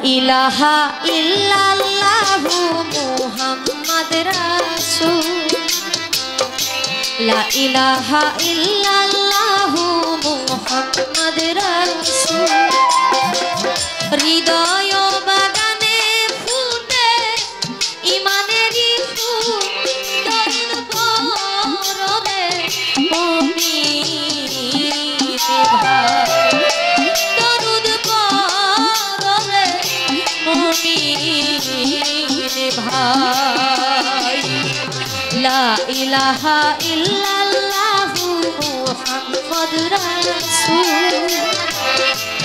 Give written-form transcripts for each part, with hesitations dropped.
ইলাহা ইল্লাল্লাহু মুহাম্মাদ রাসূল লা ইলাহা ইল্লাল্লাহু মুহাম্মাদ রাসূল হৃদয় বাগানে ফুটে ইমানেরই ফুল তরুণ পররে মুমিন ভাই তরুণ পররে মুমিন ভাই লা ইলাহা ইল্লাল্লাহু মুহাম্মাদ রাসূল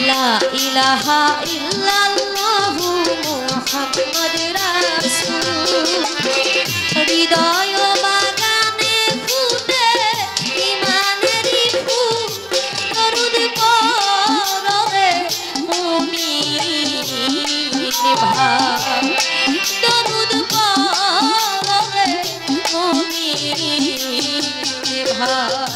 লা ইলাহা ইল্লাল্লাহু মুহাম্মাদ রাসূল হৃদয় বাগানে ফুটে ইমানেরই ফুল তরুণ পররে মুমিন ভাই তরুণ পররে মুমিন ভাই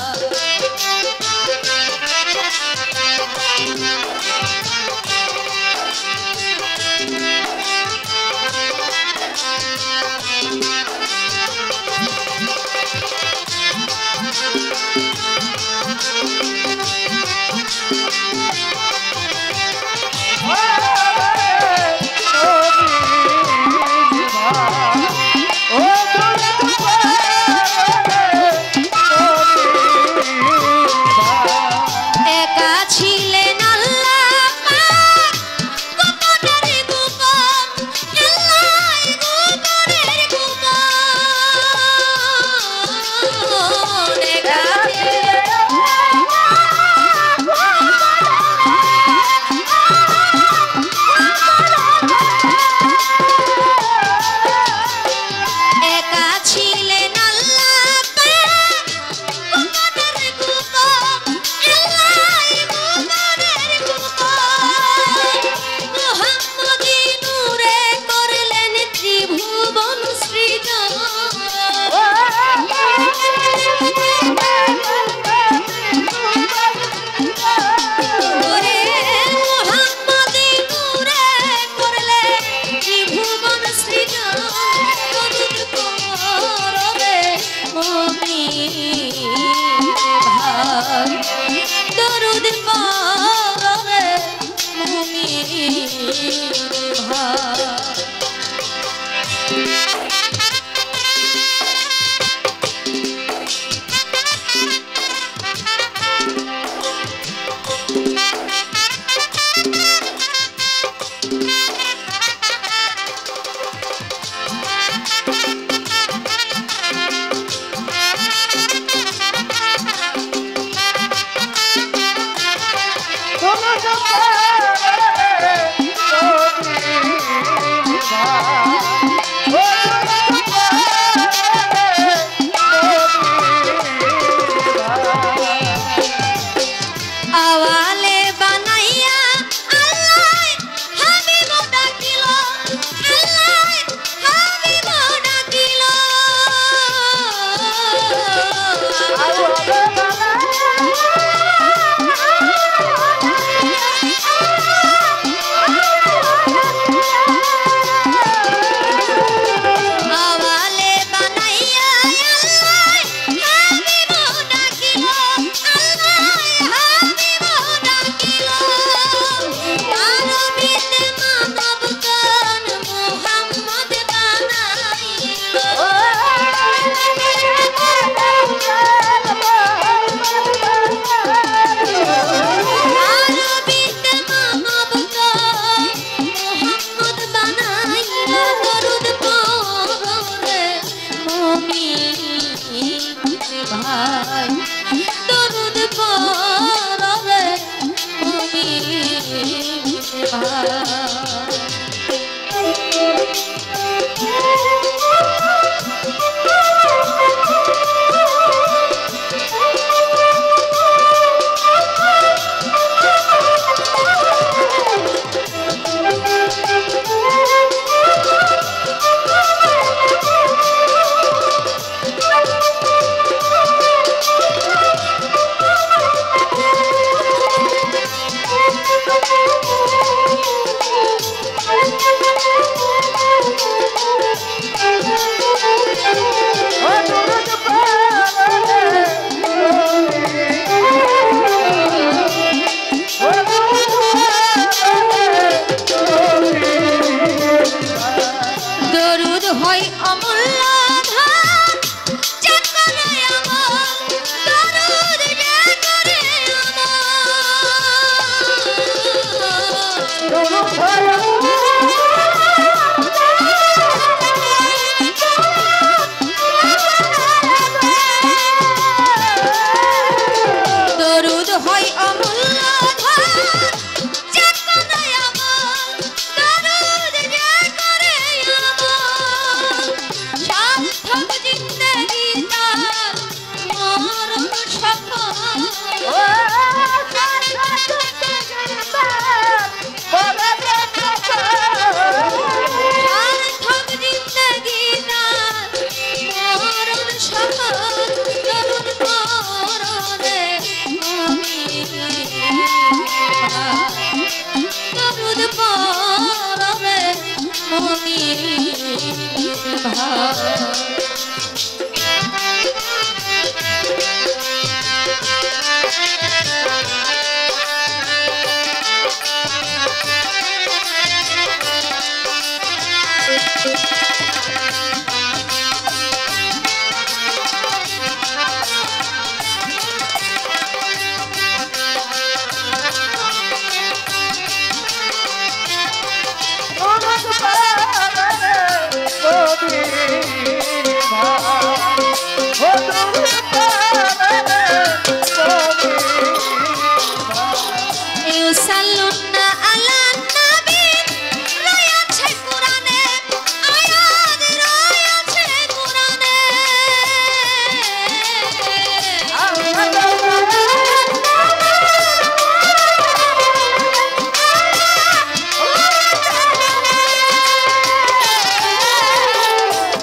হয় অমূল্য ধন যে করে আমার দরুদ যে করে দরুদ হয় অমূল্য ধন যে করে আমার দরুদ যে করে আমার সার্থক জিন্দেগি তার মরণ সফল সার্থক জিন্দেগি তার মরণ সফল দরুদ পড়ে আমি দরুদ পড়ে মনির ভাই ইউসাল্লুনা আলা নবী রয়েছে কুরআনে আয়াত রয়েছে কুরআনে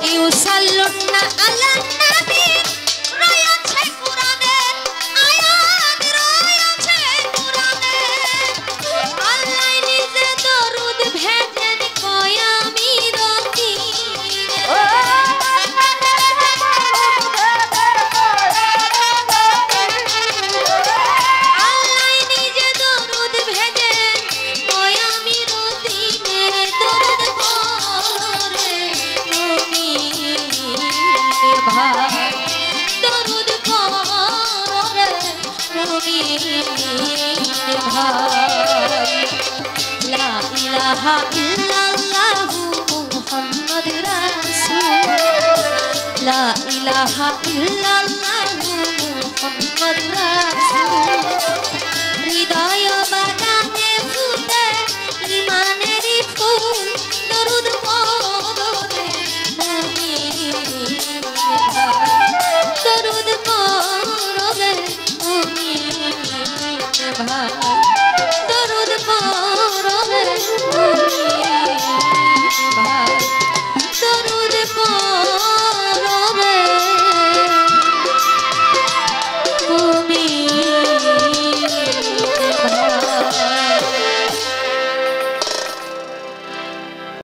ইউসাল্লুনা আলা নবী রয়েছে কুরআনে আয়াত রয়েছে কুরআনে আল্লাহ নিজে দরুদ ভেজেন কয়ামি রতিনে আল্লাহ নিজে দরুদ ভেজেন কয়ামি রতিনে দরুদ পড়ে মুমিন ভাই দরুদ পড়ে মুমিন ভাই লা ইলাহা ইল্লাল্লাহু মুহাম্মাদুর রাসূল লা ইলাহা ইল্লাল্লাহু মুহাম্মাদুর রাসূল হৃদয় বাগানে ফুটে ইমানের ফুল দরুদ পড়ে মুমিন ভাই দরুদ পড়ে মুমিন ভাই দরুদ পড়ে